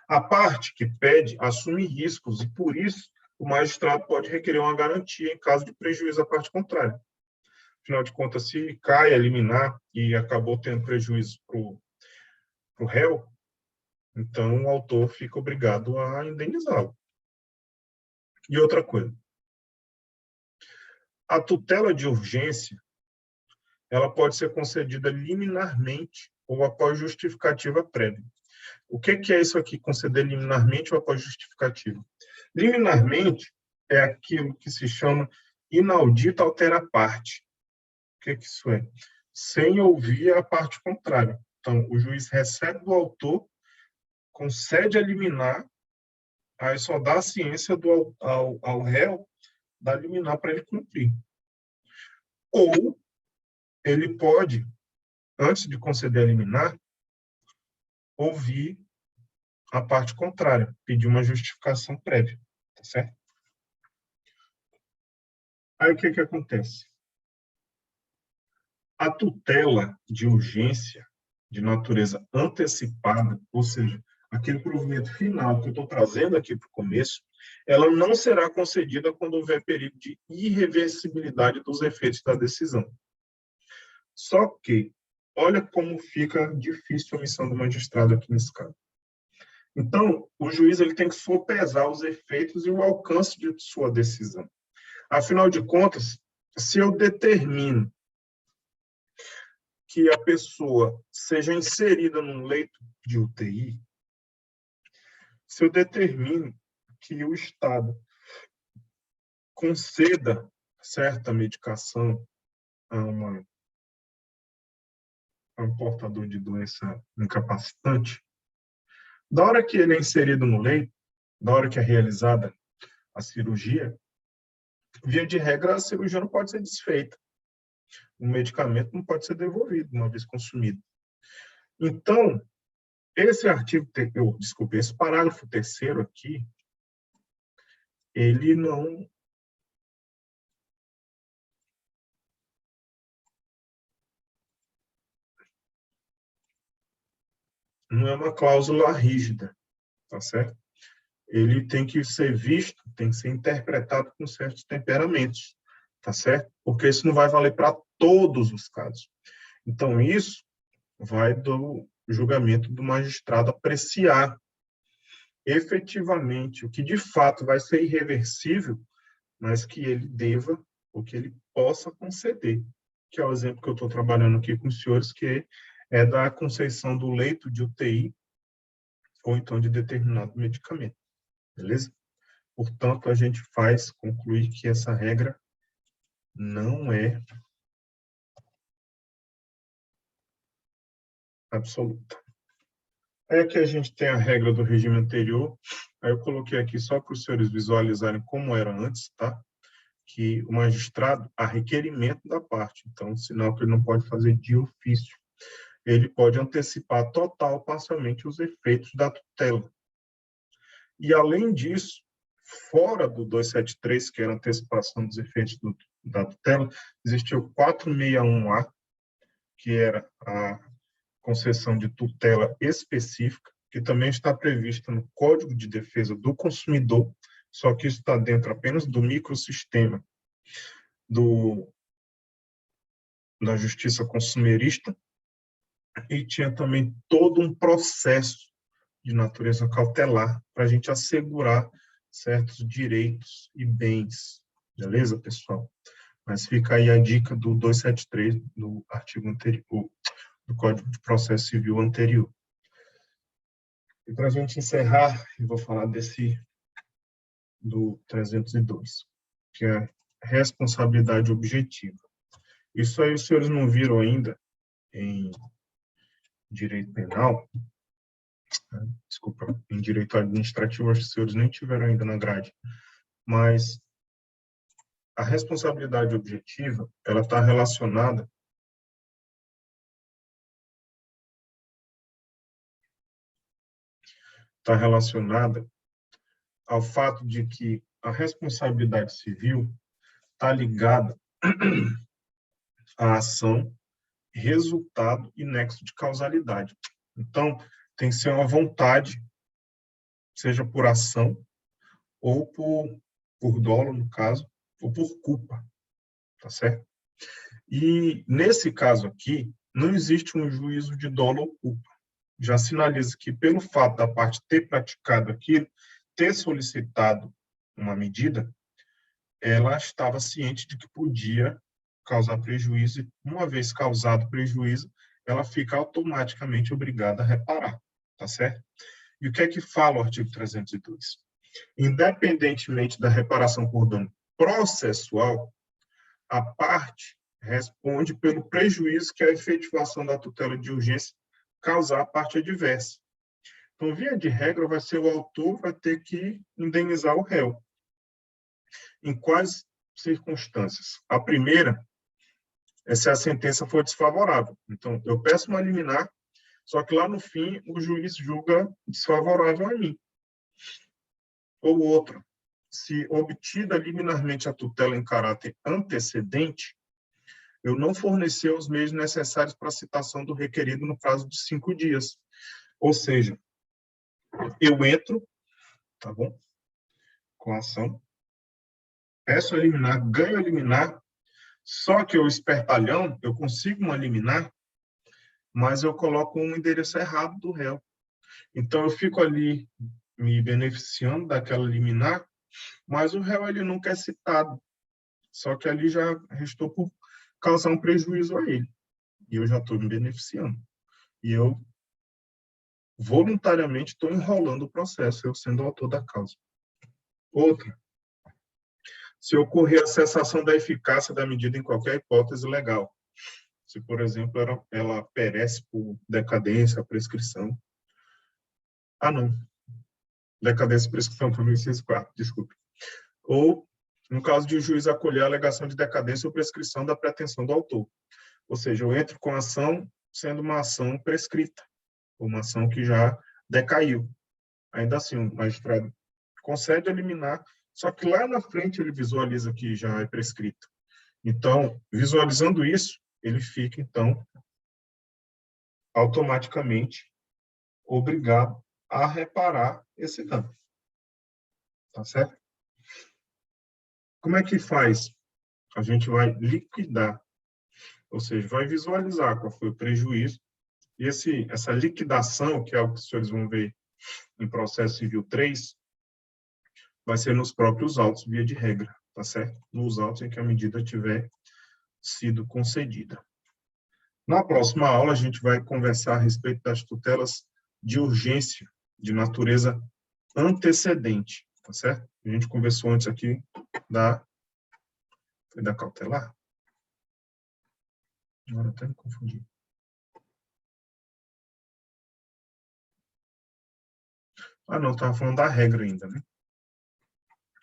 A parte que pede assume riscos e, por isso, o magistrado pode requerer uma garantia em caso de prejuízo à parte contrária. Afinal de contas, se cai a liminar e acabou tendo prejuízo para o réu, então o autor fica obrigado a indenizá-lo. E outra coisa, a tutela de urgência, ela pode ser concedida liminarmente ou após justificativa prévia. O que é isso aqui, conceder liminarmente ou após justificativa? Liminarmente é aquilo que se chama inaudita altera parte. O que isso é? Sem ouvir a parte contrária. Então, o juiz recebe do autor, concede a liminar Aí só dá a ciência ao réu da liminar para ele cumprir. Ou ele pode, antes de conceder a liminar, ouvir a parte contrária, pedir uma justificação prévia, tá certo? Aí o que acontece? A tutela de urgência de natureza antecipada, ou seja, aquele provimento final que eu estou trazendo aqui para o começo, ela não será concedida quando houver perigo de irreversibilidade dos efeitos da decisão. Só que, olha como fica difícil a missão do magistrado aqui nesse caso. Então, o juiz ele tem que sopesar os efeitos e o alcance de sua decisão. Afinal de contas, se eu determino que a pessoa seja inserida num leito de UTI, se eu determino que o Estado conceda certa medicação a um portador de doença incapacitante, da hora que ele é inserido no leito, da hora que é realizada a cirurgia, via de regra, a cirurgia não pode ser desfeita. O medicamento não pode ser devolvido uma vez consumido. Então, esse esse parágrafo 3º aqui, ele não é uma cláusula rígida, tá certo? Ele tem que ser visto, tem que ser interpretado com certos temperamentos, tá certo? Porque isso não vai valer para todos os casos. Então, isso vai do julgamento do magistrado apreciar efetivamente o que de fato vai ser irreversível, mas que ele deva ou que ele possa conceder, que é o exemplo que eu estou trabalhando aqui com os senhores, que é da concessão do leito de UTI ou então de determinado medicamento, beleza? Portanto, a gente faz concluir que essa regra não é absoluta. Aí aqui a gente tem a regra do regime anterior, aí eu coloquei aqui só para os senhores visualizarem como era antes, tá? Que o magistrado, a requerimento da parte, então, sinal que ele não pode fazer de ofício, ele pode antecipar total ou parcialmente os efeitos da tutela. E, além disso, fora do 273, que era a antecipação dos efeitos da tutela, existia o 461A, que era a concessão de tutela específica, que também está prevista no Código de Defesa do Consumidor, só que isso está dentro apenas do microsistema da justiça consumerista, e tinha também todo um processo de natureza cautelar para a gente assegurar certos direitos e bens. Beleza, pessoal? Mas fica aí a dica do 273 do artigo anterior, do Código de Processo Civil anterior. E para a gente encerrar, eu vou falar do 302, que é responsabilidade objetiva. Isso aí os senhores não viram ainda em direito penal, desculpa, em direito administrativo, acho que os senhores nem tiveram ainda na grade, mas a responsabilidade objetiva, ela está relacionada ao fato de que a responsabilidade civil está ligada à ação, resultado e nexo de causalidade. Então, tem que ser uma vontade, seja por ação ou por dolo, no caso, ou por culpa, tá certo? E, nesse caso aqui, não existe um juízo de dolo ou culpa. Já sinaliza que, pelo fato da parte ter praticado aquilo, ter solicitado uma medida, ela estava ciente de que podia causar prejuízo, e, uma vez causado prejuízo, ela fica automaticamente obrigada a reparar, tá certo? E o que é que fala o artigo 302? Independentemente da reparação por dano processual, a parte responde pelo prejuízo que a efetivação da tutela de urgência causar à parte adversa. Então, via de regra, vai ser o autor vai ter que indenizar o réu. Em quais circunstâncias? A primeira é se a sentença for desfavorável. Então, eu peço uma liminar, só que lá no fim o juiz julga desfavorável a mim. Ou outra, se obtida liminarmente a tutela em caráter antecedente, eu não fornecer os meios necessários para a citação do requerido no prazo de 5 dias. Ou seja, eu entro, tá bom? Com a ação, peço a liminar, ganho a liminar, só que eu espertalhão, eu consigo uma liminar, mas eu coloco um endereço errado do réu. Então, eu fico ali me beneficiando daquela liminar, mas o réu ele nunca é citado. Só que ali já restou por causar um prejuízo a ele. E eu já estou me beneficiando. E eu voluntariamente estou enrolando o processo, eu sendo o autor da causa. Outra, se ocorrer a cessação da eficácia da medida em qualquer hipótese legal. Se, por exemplo, ela perece por decadência, prescrição. Ah, não. Decadência e prescrição foi no inciso 4, desculpe. Ou, no caso de o juiz acolher a alegação de decadência ou prescrição da pretensão do autor. Ou seja, eu entro com a ação sendo uma ação prescrita, uma ação que já decaiu. Ainda assim, o magistrado concede a liminar, só que lá na frente ele visualiza que já é prescrito. Então, visualizando isso, ele fica, então, automaticamente obrigado a reparar esse dano. Tá certo? Como é que faz? A gente vai liquidar, ou seja, vai visualizar qual foi o prejuízo, e essa liquidação, que é o que os senhores vão ver em processo civil 3, vai ser nos próprios autos, via de regra, tá certo? Nos autos em que a medida tiver sido concedida. Na próxima aula, a gente vai conversar a respeito das tutelas de urgência, de natureza antecedente, tá certo? A gente conversou antes aqui foi da cautelar? Agora até me confundi. Ah, não, estava falando da regra ainda, né?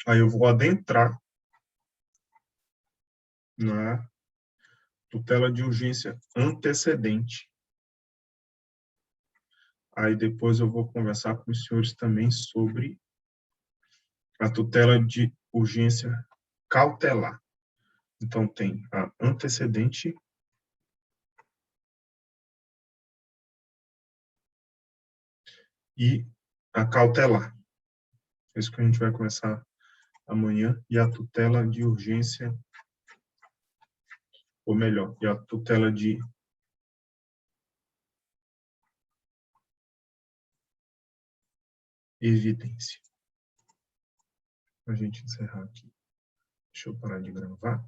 Aí eu vou adentrar na tutela de urgência antecedente. Aí depois eu vou conversar com os senhores também sobre a tutela de urgência cautelar. Então, tem a antecedente e a cautelar. É isso que a gente vai começar amanhã. E a tutela de urgência, ou melhor, e a tutela de evidência. Para a gente encerrar aqui. Deixa eu parar de gravar.